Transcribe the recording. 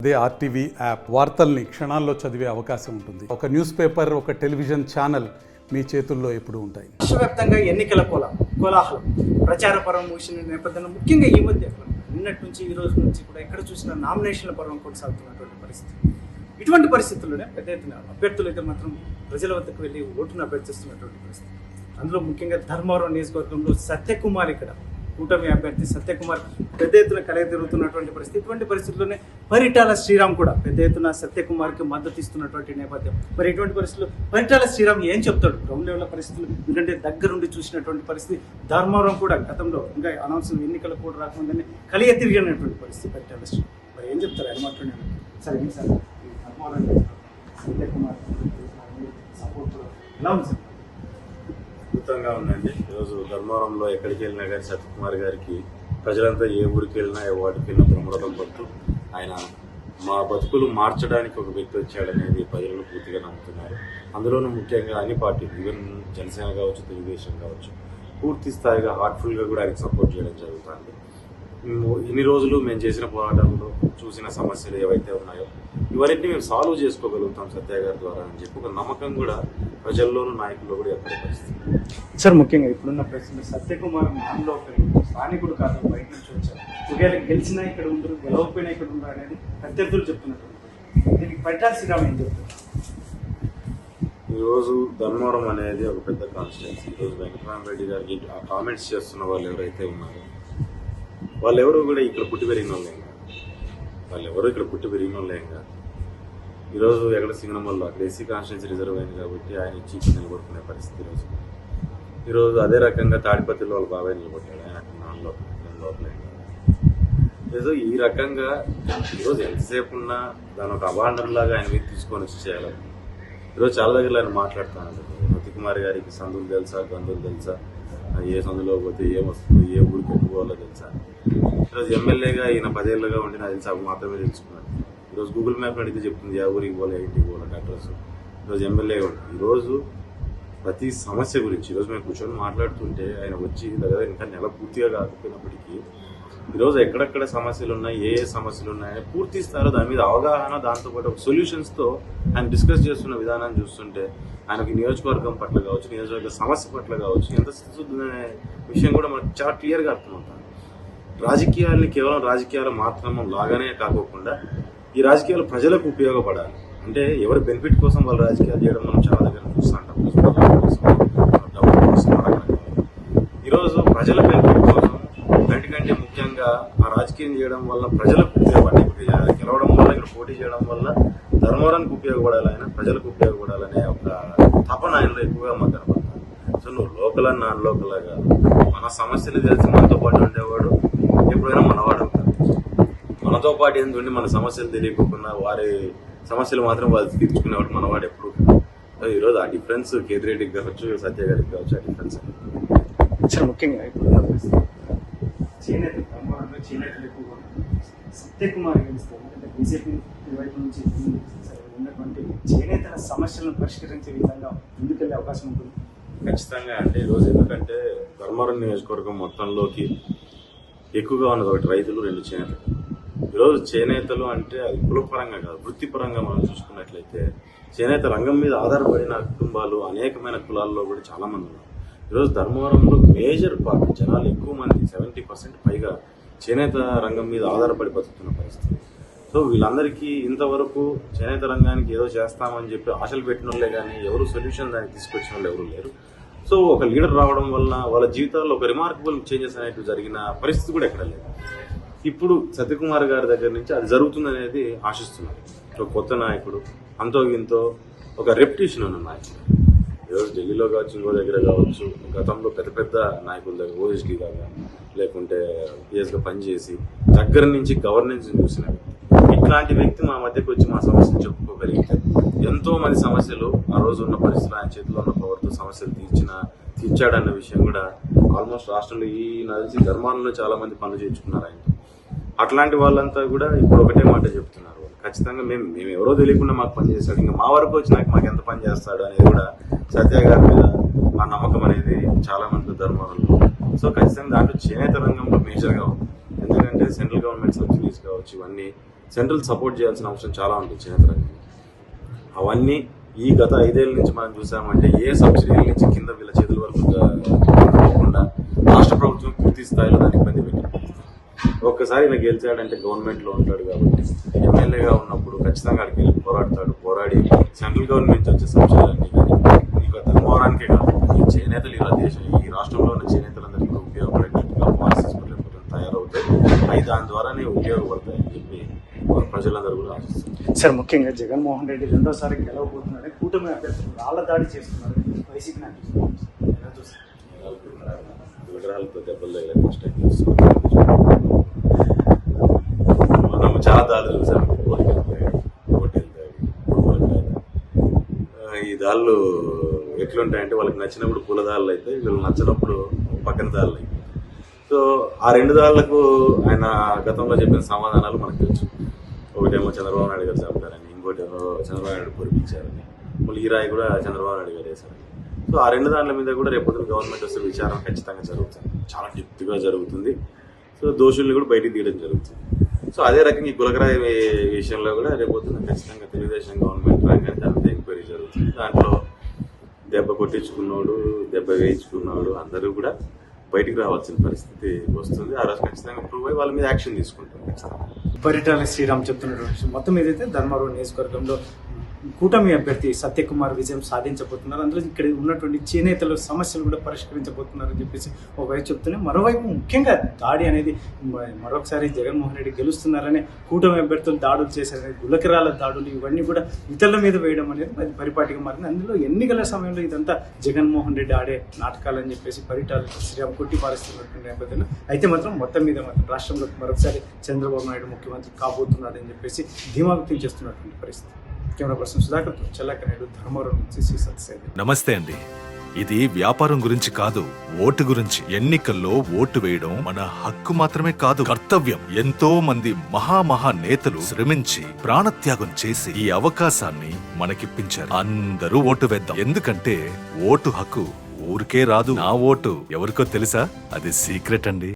అదే RTV app వార్తల్ని క్షణాల్లో చదివే అవకాశం ఉంటుంది. ఒక న్యూస్ పేపర్, ఒక టెలివిజన్ ఛానల్ మీ చేతుల్లో ఎప్పుడూ ఉంటాయి. రాష్ట్రవ్యాప్తంగా ఎన్నికల కోలాహలం ప్రచార పర్వం ముగిసిన నేపథ్యంలో ముఖ్యంగా ఈ మధ్య నిన్నటి నుంచి ఈ రోజు నుంచి కూడా ఎక్కడ చూసినా నామినేషన్ల పర్వం కొనసాగుతున్నటువంటి పరిస్థితి. ఇటువంటి పరిస్థితుల్లోనే పెద్ద ఎత్తున అభ్యర్థులు అయితే మాత్రం ప్రజల వద్దకు వెళ్ళి ఓటును అభ్యర్థిస్తున్నటువంటి పరిస్థితి. అందులో ముఖ్యంగా ధర్మవరం నియోజకవర్గంలో సత్యకుమార్, ఇక్కడ కూటమి అభ్యర్థి సత్యకుమార్ పెద్ద ఎత్తున కలయి తిరుగుతున్నటువంటి పరిస్థితి. ఇటువంటి పరిస్థితుల్లోనే పరిటాల శ్రీరామ్ కూడా పెద్ద ఎత్తున సత్యకుమార్కి మద్దతు ఇస్తున్నటువంటి నేపథ్యం. మరి ఇటువంటి పరిస్థితుల్లో పరిటాల శ్రీరామ్ ఏం చెప్తాడు గ్రౌండ్ లెవెల్ పరిస్థితులు, ఎందుకంటే దగ్గరుండి చూసినటువంటి పరిస్థితి. ధర్మవరం కూడా గతంలో ఇంకా అనౌన్స్ ఎన్నికలు కూడా రాకముందని కలియ తిరిగినటువంటి పరిస్థితి పరిటాల శ్రీరామ్. మరి ఏం చెప్తారు ఆయన మాట్లాడినాడు? సార్ ఏంటి సార్ ధర్మవరం సత్యకుమార్ సపోర్ట్ ఎలా ఉంది సార్? అద్భుతంగా ఉందండి. ఈరోజు ధర్మవరంలో ఎక్కడికి వెళ్ళినా కానీ సత్యకుమార్ గారికి ప్రజలంతా ఏ ఊరికి వెళ్ళినా ఏ వాటికి వెళ్ళినా బ్రహ్మరథం పట్టు ఆయన మా బతుకులు మార్చడానికి ఒక వ్యక్తి వచ్చాడనేది ప్రజలు పూర్తిగా నమ్ముతున్నారు. అందులోనూ ముఖ్యంగా అన్ని పార్టీలు, ఈవెన్ జనసేన కావచ్చు, తెలుగుదేశం కావచ్చు, పూర్తి స్థాయిగా హార్ట్ఫుల్గా కూడా ఆయనకు సపోర్ట్ చేయడం జరుగుతుంది. ఇన్ని రోజులు మేము చేసిన పోరాటంలో చూసిన సమస్యలు ఏవైతే ఉన్నాయో ఇవన్నింటినీ మేము సాల్వ్ చేసుకోగలుగుతాం సత్య గారి ద్వారా అని చెప్పి ఒక నమ్మకం కూడా ప్రజల్లోనూ నాయకుల్లో కూడా ఎక్కడ పరిస్థితి. సార్ ముఖ్యంగా ఇప్పుడున్న ప్రశ్న, సత్యకుమార్ నాన్లో స్థానికుడు కాదు, బయట నుంచి వచ్చారు. ఒకవేళ గెలిచినా ఇక్కడ ఉండరు, గెలవకపోయినా ఇక్కడ ఉండరు అనేది ప్రత్యర్థులు చెప్తున్నట్టు. దీనికి పరిటాల శ్రీరామ్ ఏం చెప్తారు? ఈరోజు ధర్మవరం అనేది ఒక పెద్ద కాన్స్టిట్యున్సీ. ఈరోజు వెంకటరామరెడ్డి గారికి ఆ కామెంట్స్ చేస్తున్న వాళ్ళు ఎవరైతే ఉన్నారో వాళ్ళెవరూ కూడా ఇక్కడ పుట్టి పెరిగిన వాళ్ళేం కాదు. ఈరోజు ఎక్కడ సింగనమల్లో అక్కడ ఎస్సీ కాన్స్టిట్యున్సీ రిజర్వ్ అయింది కాబట్టి ఆయన చీఫ్ నిలబడుకునే పరిస్థితి ఈరోజు అదే రకంగా తాడిపత్రిలో వాళ్ళ బాబాయ్ నిలబడ్డాడు, ఆయన నాన్లో ఏదో ఈ రకంగా ఈరోజు ఎంతసేపు ఉన్నా దాని ఒక అబాండం లాగా ఆయన మీద తీసుకొని వచ్చి చేయాలి. ఈరోజు చాలా దగ్గర ఆయన మాట్లాడుతున్నాను. సత్యకుమార్ గారికి సందులు తెలుసా, గందులు తెలుసా, ఏ సందులో పోతే ఏమొస్తుందో, ఏ ఊరికి ఎక్కువ తెలుసా. ఈరోజు ఎమ్మెల్యేగా ఈయన 10 ఏళ్ళుగా ఉండి నాకు తెలిసి అవి మాత్రమే తెలుసుకున్నాడు. ఈరోజు గూగుల్ మ్యాప్ అడిగితే చెప్తుంది ఏ ఊరికి పోలే, ఇంటికి పోలే అడ్రస్. ఈరోజు ఎమ్మెల్యేగా ఉంది. ఈరోజు ప్రతి సమస్య గురించి ఈరోజు మేము కూర్చొని మాట్లాడుతుంటే ఆయన వచ్చి దగ్గర ఇంకా నెల పూర్తిగా కాకపోయినప్పటికీ ఈరోజు ఎక్కడెక్కడ సమస్యలు ఉన్నాయి, ఏ సమస్యలు ఉన్నాయని పూర్తి స్థాయిలో దాని మీద అవగాహన, దాంతోపాటు ఒక సొల్యూషన్స్తో ఆయన డిస్కస్ చేస్తున్న విధానాన్ని చూస్తుంటే ఆయనకి నియోజకవర్గం పట్ల కావచ్చు, నియోజకవర్గ సమస్య పట్ల కావచ్చు ఎంత స్థితిశుద్ధి విషయం కూడా మనకు చాలా క్లియర్గా అర్థమవుతుంది. రాజకీయాల్ని కేవలం రాజకీయాలు మాత్రం లాగానే కాకోకుండా ఈ రాజకీయాలు ప్రజలకు ఉపయోగపడాలి. అంటే ఎవరి బెనిఫిట్ కోసం వాళ్ళు రాజకీయాలు చేయడం మనం చాలా దగ్గర చూస్తుంటాం. డబ్బుల కోసం ఈరోజు ప్రజల బెనిఫిట్ కోసం అన్నిటికంటే ముఖ్యంగా ఆ రాజకీయం చేయడం వల్ల ప్రజలకు ఉపయోగపడాలి. గెలవడం వల్ల, ఇక్కడ పోటీ చేయడం వల్ల ధర్మవరానికి ఉపయోగపడాలి, ఆయన ప్రజలకు ఉపయోగపడాలనే ఒక తపన ఆయనలో ఎక్కువగా మాకు కనపడుతుంది. సో నువ్వు లోకల్ అని నాన్ లోకల్ కాదు, మన సమస్యలు తెలిసి మనతో పాటు ఉండేవాడు ఎప్పుడైనా మనవాడు అవుతాడు. మనతో పాటు ఏంటంటే మన సమస్యలు తెలియకుండా వారి సమస్యలు మాత్రం వాళ్ళు తీర్చుకునేవాడు మనవాడు ఎప్పుడు. ఈరోజు ఆ డిఫరెన్స్ కేతిరెడ్డికి కావచ్చు, సత్య గారికి కావచ్చు, ఆ డిఫరెన్స్ చాలా ముఖ్యంగా ఇప్పుడు చేనేతలు ఎక్కువగా సత్యకుమార్ గెలుస్తారు. అంటే బీజేపీ వైపు నుంచి ఉన్నటువంటి చేనేతల సమస్యలను పరిష్కరించే విధంగా ముందుకెళ్లే అవకాశం ఉంటుంది ఖచ్చితంగా. అంటే ఈరోజు ఎందుకంటే ధర్మవరం నియోజకవర్గం మొత్తంలోకి ఎక్కువగా ఉన్నది ఒకటి రైతులు, 2 చేనేతలు. ఈరోజు చేనేతలు అంటే అది కులపరంగా కాదు, వృత్తిపరంగా మనం చూసుకున్నట్లయితే చేనేత రంగం మీద ఆధారపడిన కుటుంబాలు అనేకమైన కులాల్లో కూడా చాలా మంది ఉన్నారు. ఈరోజు ధర్మవరంలో మేజర్ పార్ట్ జనాలు ఎక్కువ మంది 70% పైగా చేనేత రంగం మీద ఆధారపడి బతుకుతున్న పరిస్థితి. సో వీళ్ళందరికీ ఇంతవరకు చేనేత రంగానికి ఏదో చేస్తామని చెప్పి ఆశలు పెట్టిన వాళ్ళే కానీ ఎవరు సొల్యూషన్ దానికి తీసుకొచ్చిన వాళ్ళు ఎవరు లేరు. సో ఒక లీడర్ రావడం వల్ల వాళ్ళ జీవితాల్లో ఒక రిమార్కబుల్ చేంజెస్ అనేవి జరిగిన పరిస్థితి కూడా ఎక్కడ లేదు. ఇప్పుడు సత్యకుమార్ గారి దగ్గర నుంచి అది జరుగుతుందనేది ఆశిస్తున్నారు. ఒక కొత్త నాయకుడు, అంతో ఇంతో ఒక రెప్యుటేషన్ ఉన్న నాయకుడు. ఈరోజు ఢిల్లీలో కావచ్చు, ఇంకో దగ్గర కావచ్చు, గతంలో పెద్ద పెద్ద నాయకుల దగ్గర ఓఎస్డీ కాగా లేకుంటే పిఎస్గా పనిచేసి దగ్గర నుంచి గవర్నెన్స్ చూసిన ఇట్లాంటి వ్యక్తి మా మధ్యకు వచ్చి మా సమస్యలు చెప్పుకోగలిగితే ఎంతో మంది సమస్యలు ఆ రోజు ఉన్న పరిస్థితులు ఆయన చేతిలో ఉన్న పవర్తో సమస్యలు తీర్చాడన్న విషయం కూడా ఆల్మోస్ట్ రాష్ట్రంలో ఈ నడిచి ధర్మాలలో చాలా మంది పనులు చేయించుకున్నారు ఆయన. అట్లాంటి వాళ్ళంతా కూడా ఇప్పుడు ఒకటే మాట చెప్తున్నారు, ఖచ్చితంగా మేము ఎవరో తెలియకుండా మాకు పని చేస్తాడు, ఇంకా మా వరకు వచ్చినాక మాకు ఎంత పని చేస్తాడు అనేది కూడా సత్య గారి మీద ఆ నమ్మకం అనేది చాలా మంది ధర్మాలలో. సో ఖచ్చితంగా దాంట్లో చేనేత రంగంలో మేజర్గా ఉంది. ఎందుకంటే సెంట్రల్ గవర్నమెంట్ సబ్సిడీస్ కావచ్చు, ఇవన్నీ సెంట్రల్ సపోర్ట్ చేయాల్సిన అవసరం చాలా ఉంటుంది చేనేత రంగం. అవన్నీ ఈ గత 5 ఏళ్ళ నుంచి మనం చూసామంటే ఏ సబ్సిడీల నుంచి కింద వీళ్ళ చేతుల వరకు పోకుండా రాష్ట్ర ప్రభుత్వం పూర్తి స్థాయిలో దాన్ని ఇబ్బంది పెట్టింది. ఒక్కసారి ఇలా గెలిచాడంటే గవర్నమెంట్లో ఉంటాడు కాబట్టి ఎమ్మెల్యేగా ఉన్నప్పుడు ఖచ్చితంగా అక్కడికి వెళ్ళి పోరాడి సెంట్రల్ గవర్నమెంట్ నుంచి వచ్చే సబ్సిడీలన్నీ కానీ ఈ ధర్మవరానికే కాదు ఈ చేనేతలు ఇలా దేశం ఈ రాష్ట్రంలో ఉన్న చేనేతలందరికీ కూడా ఉపయోగపడేటట్టుగా పాలసీస్ తయారవుతాయి. అవి దాని ద్వారానే ఉపయోగపడతాయని చెప్పి ప్రజలందరూ కూడా ఆశిస్తారు. సార్, ముఖ్యంగా జగన్మోహన్ రెడ్డి రెండోసారి గెలవబోతున్నారని కూటమి అభ్యర్థులు రాళ్ల దాడి చేస్తున్నారు. వైసీపీ నాయకులు ఎలా చూస్తారు? విగ్రహాలతో దెబ్బలు తగిలేదు ఫస్ట్ టైం మనం చాలా దాడులు చూసాం. ఈ దాళ్ళు ఎట్లుంటాయంటే వాళ్ళకి నచ్చినప్పుడు పూల దాళ్ళు అయితే వీళ్ళు నచ్చినప్పుడు పక్కన దాళ్ళు అయితే. సో ఆ 2 దాళ్లకు ఆయన గతంలో చెప్పిన సమాధానాలు మనకు తెలుసు. ఒకటేమో చంద్రబాబు నాయుడు గారు చంపారని, ఇంకోటేమో చంద్రబాబు నాయుడు పొడిపించారని, మళ్ళీ ఈ రాయి కూడా చంద్రబాబు నాయుడు గారు వేశారని. సో ఆ 2 దాంట్ల మీద కూడా రేపొద్దున గవర్నమెంట్ వస్తే విచారణ ఖచ్చితంగా జరుగుతుంది, చాలా డెప్త్గా జరుగుతుంది. సో దోషుల్ని కూడా బయటికి తీయడం జరుగుతుంది. సో అదే రకంగా ఈ గులకరాయి విషయంలో కూడా రేపొద్దున ఖచ్చితంగా తెలుగుదేశం గవర్నమెంట్ రాగానే దాని ఎంక్వైరీ జరుగుతుంది. దాంట్లో దెబ్బ కొట్టించుకున్నాడు, దెబ్బ వేయించుకున్నాడు అందరూ కూడా బయటికి రావాల్సిన పరిస్థితి వస్తుంది. ఆ రోజు ఖచ్చితంగా ప్రూవ్ అయ్యి వాళ్ళ మీద యాక్షన్ తీసుకుంటాం. పరిటాల శ్రీరామ్ చెప్తున్న విషయం మొత్తం ఏదైతే ధర్మవరం నియోజకవర్గంలో కూటమి అభ్యర్థి సత్యకుమార్ విజయం సాధించబోతున్నారు. అందులో ఇక్కడ ఉన్నటువంటి చేనేతల సమస్యలు కూడా పరిష్కరించబోతున్నారు అని చెప్పేసి ఒకవైపు చెప్తూనే మరోవైపు ముఖ్యంగా దాడి అనేది మరొకసారి జగన్మోహన్ రెడ్డి గెలుస్తున్నారని కూటమి అభ్యర్థులు దాడులు చేశారని, గులకరాల దాడులు ఇవన్నీ కూడా ఇతరుల మీద వేయడం అనేది అది పరిపాటిగా మారింది. అందులో ఎన్నికల సమయంలో ఇదంతా జగన్మోహన్ రెడ్డి ఆడే నాటకాలని చెప్పేసి పరిటాల శ్రీరామ్ కొట్టి పారిస్తున్నటువంటి నేపథ్యంలో అయితే మాత్రం మొత్తం మీద మాత్రం రాష్ట్రంలో మరొకసారి చంద్రబాబు నాయుడు ముఖ్యమంత్రి కాబోతున్నాడని చెప్పేసి ధీమా వ్యక్తం చేస్తున్నటువంటి పరిస్థితి. కెమెరా పర్సన్ సుధాకర్, చెల్లకనేడు, ధర్మవరం నుంచి శ్రీ సత్యసాయి. నమస్తే అండి. ఇది వ్యాపారం గురించి కాదు, ఓటు గురించి. ఎన్నికల్లో ఓటు వేయడం మన హక్కు మాత్రమే కాదు, కర్తవ్యం. ఎంతో మంది మహా నేతలు శ్రమించి ప్రాణత్యాగం చేసి ఈ అవకాశాన్ని మనకిప్పించారు. అందరూ ఓటు వేద్దాం. ఎందుకంటే ఓటు హక్కు ఊరికే రాదు. నా ఓటు ఎవరికో తెలుసా? అది సీక్రెట్ అండి.